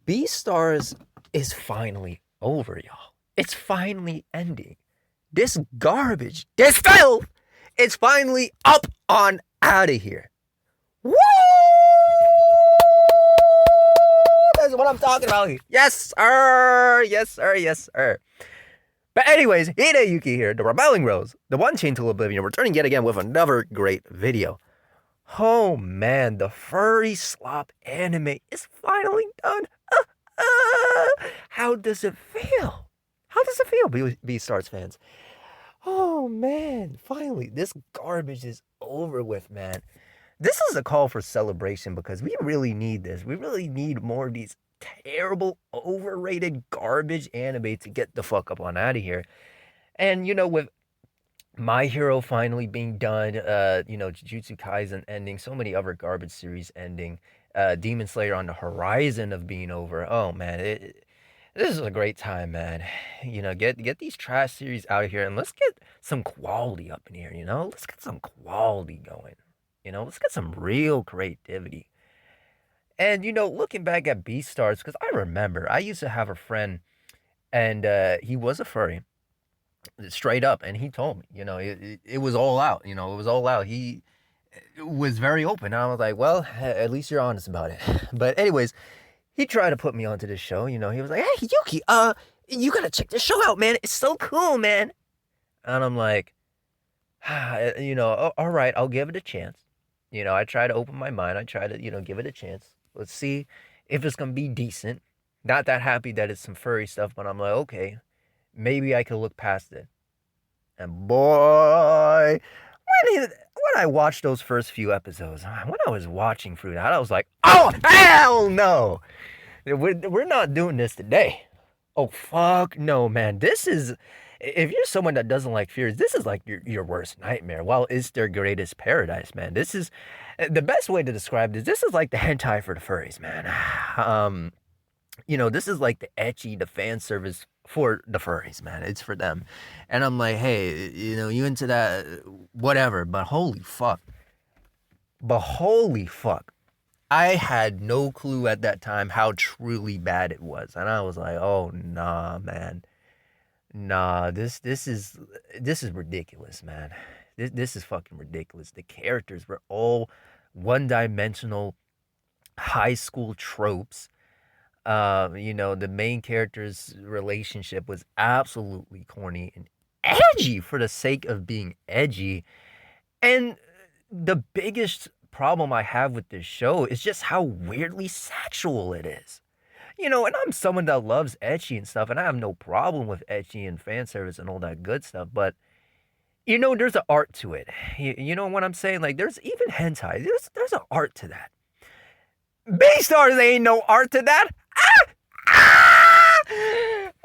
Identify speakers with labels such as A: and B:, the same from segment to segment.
A: Beastars is finally over, y'all. It's finally ending. This garbage, this filth, it's finally up on out of here. Woo! That's what I'm talking about. Yes, sir. Yes, sir. Yes, sir. But anyways, Hideyuki here, the Rebelling Rose, the one chain to oblivion, returning yet again with another great video. Oh man, the furry slop anime is finally done. How does it feel? How does it feel, Beastars fans? Oh man, finally, this garbage is over with, man. This is a call for celebration because we really need this. We really need more of these terrible, overrated garbage anime to get the fuck up on out of here. And you know, with My Hero finally being done, Jujutsu Kaisen ending, so many other garbage series ending, Demon Slayer on the horizon of being over. Oh man, this is a great time, man. You know, get these trash series out of here and let's get some quality up in here, you know? Let's get some quality going. You know, let's get some real creativity. And you know, looking back at Beastars, because I remember I used to have a friend and he was a furry straight up, and he told me, you know, it was all out. You know, it was all out. He was very open. And I was like, well, at least you're honest about it. But anyways, he tried to put me onto this show. You know, he was like, hey, Yuki, you gotta check this show out, man. It's so cool, man. And I'm like, you know, all right, I'll give it a chance. You know, I try to open my mind. I try to, you know, give it a chance. Let's see if it's gonna be decent. Not that happy that it's some furry stuff, but I'm like, okay, maybe I could look past it. And boy, when I watched those first few episodes, when I was watching through that, I was like, oh, hell no. We're not doing this today. Oh, fuck no, man. This is, if you're someone that doesn't like fears, this is like your worst nightmare. Well, it's their greatest paradise, man. This is, the best way to describe this is like the hentai for the furries, man. You know, this is like the ecchi, the fan service for the furries, man. It's for them. And I'm like, hey, you know, you into that, whatever. But holy fuck. I had no clue at that time how truly bad it was. And I was like, oh, nah, man. Nah, this is ridiculous, man. This is fucking ridiculous. The characters were all one-dimensional high school tropes. You know, the main character's relationship was absolutely corny and edgy for the sake of being edgy. And the biggest problem I have with this show is just how weirdly sexual it is. You know, and I'm someone that loves ecchi and stuff, and I have no problem with ecchi and fan service and all that good stuff, but you know, there's an art to it. You know what I'm saying? Like, there's even hentai. There's an art to that. Beastars ain't no art to that.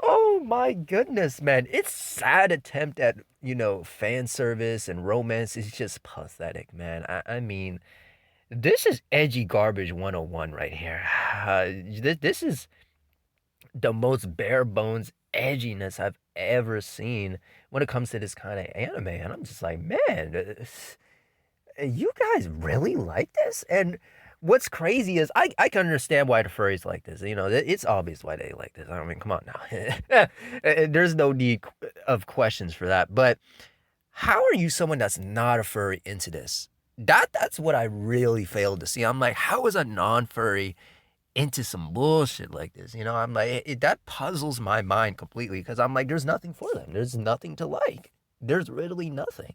A: Oh my goodness, man. It's sad attempt at, you know, fan service and romance is just pathetic, man. I mean, this is edgy garbage 101 right here. This is the most bare bones edginess I've ever seen when it comes to this kind of anime. And I'm just like, man, you guys really like this? And what's crazy is I can understand why the furries like this. You know, it's obvious why they like this. I mean, come on now. There's no need of questions for that. But how are you someone that's not a furry into this? That's what I really failed to see. I'm like, how is a non-furry into some bullshit like this? You know, I'm like, that puzzles my mind completely because I'm like, there's nothing for them. There's nothing to like. There's literally nothing.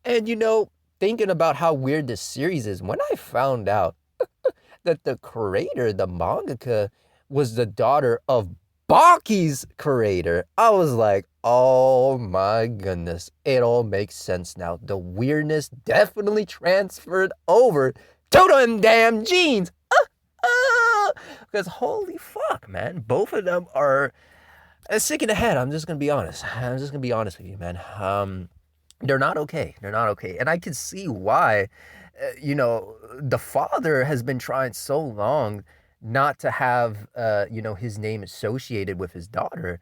A: And you know, thinking about how weird this series is, when I found out that the creator, the mangaka, was the daughter of Baki's creator, I was like, oh my goodness, it all makes sense now. The weirdness definitely transferred over to them damn jeans. Because holy fuck, man, both of them are sick in the head. I'm just gonna be honest. With you, man. They're not okay. They're not okay. And I can see why, you know, the father has been trying so long not to have, you know, his name associated with his daughter,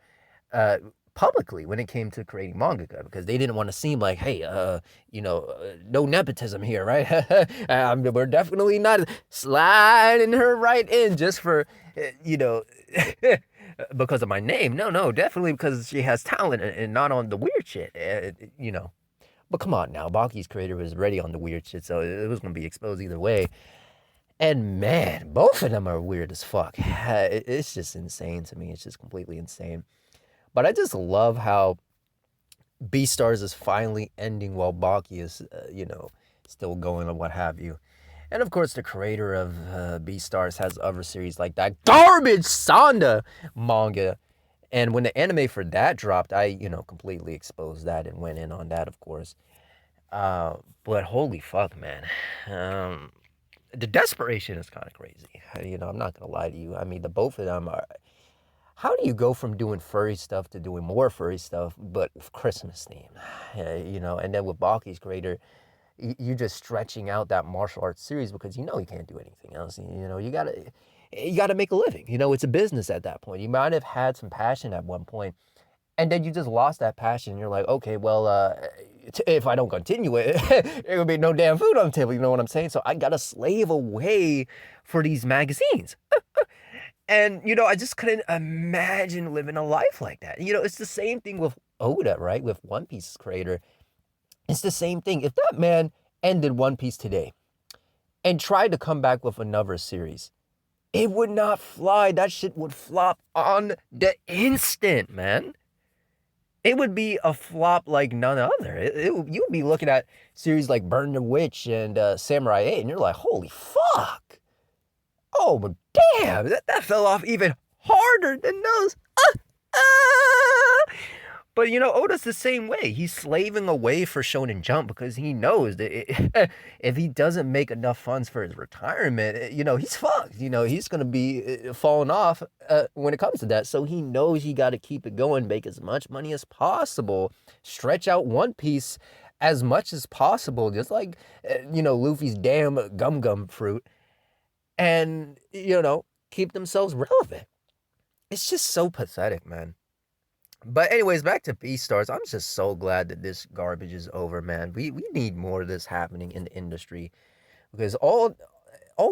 A: publicly when it came to creating mangaka, because they didn't want to seem like, hey, no nepotism here, right? We're definitely not sliding her right in just for, you know, because of my name. No, definitely because she has talent and not on the weird shit, you know. But come on now, Baki's creator was ready on the weird shit, so it was going to be exposed either way. And man, both of them are weird as fuck. It's just insane to me. It's just completely insane. But I just love how Beastars is finally ending while Baki is, still going or what have you. And of course, the creator of Beastars has other series like that garbage Sanda manga. And when the anime for that dropped, I, completely exposed that and went in on that, of course. But holy fuck, man. The desperation is kind of crazy. I'm not going to lie to you. I mean, the both of them are... How do you go from doing furry stuff to doing more furry stuff, but with Christmas theme? And then with Baki's creator, you're just stretching out that martial arts series because you can't do anything else. You gotta make a living. It's a business at that point. You might have had some passion at one point, and then you just lost that passion. You're like, okay, well, if I don't continue it, there will be no damn food on the table. You know what I'm saying? So I gotta slave away for these magazines. And, I just couldn't imagine living a life like that. It's the same thing with Oda, right? With One Piece's creator. It's the same thing. If that man ended One Piece today and tried to come back with another series, it would not fly. That shit would flop on the instant, man. It would be a flop like none other. You'd be looking at series like Burn the Witch and Samurai 8, and you're like, holy fuck. Oh, but damn, that fell off even harder than those. But, Oda's the same way. He's slaving away for Shonen Jump because he knows that if he doesn't make enough funds for his retirement, he's fucked. He's going to be falling off when it comes to that. So he knows he got to keep it going, make as much money as possible, stretch out One Piece as much as possible, just like, Luffy's damn gum fruit. And, keep themselves relevant. It's just so pathetic, man. But anyways, back to Beastars. I'm just so glad that this garbage is over, man. We need more of this happening in the industry. Because all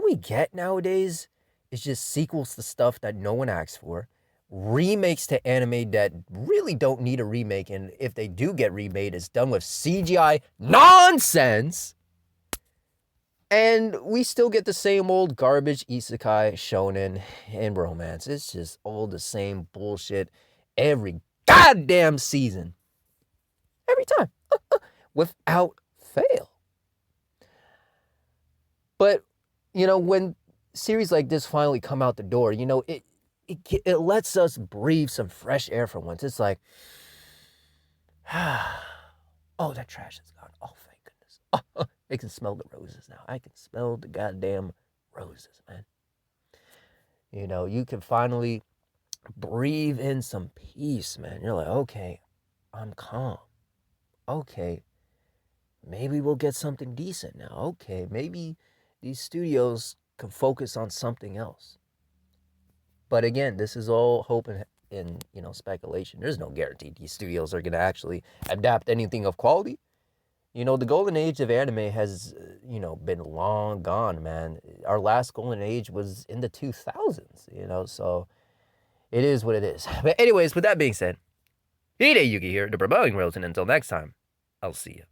A: we get nowadays is just sequels to stuff that no one asks for. Remakes to anime that really don't need a remake. And if they do get remade, it's done with CGI nonsense. And we still get the same old garbage isekai, shonen, and romance. It's just all the same bullshit every goddamn season. Every time. Without fail. But, when series like this finally come out the door, it lets us breathe some fresh air for once. It's like, oh, that trash is gone. Oh, thank goodness. Oh, I can smell the roses now. I can smell the goddamn roses, man. You can finally breathe in some peace, man. You're like, okay, I'm calm. Okay, maybe we'll get something decent now. Okay, maybe these studios can focus on something else. But again, this is all hope and speculation. There's no guarantee these studios are going to actually adapt anything of quality. The golden age of anime has, been long gone, man. Our last golden age was in the 2000s, so it is what it is. But anyways, with that being said, Hideyuki here, the Rebelling Rose, and until next time, I'll see you.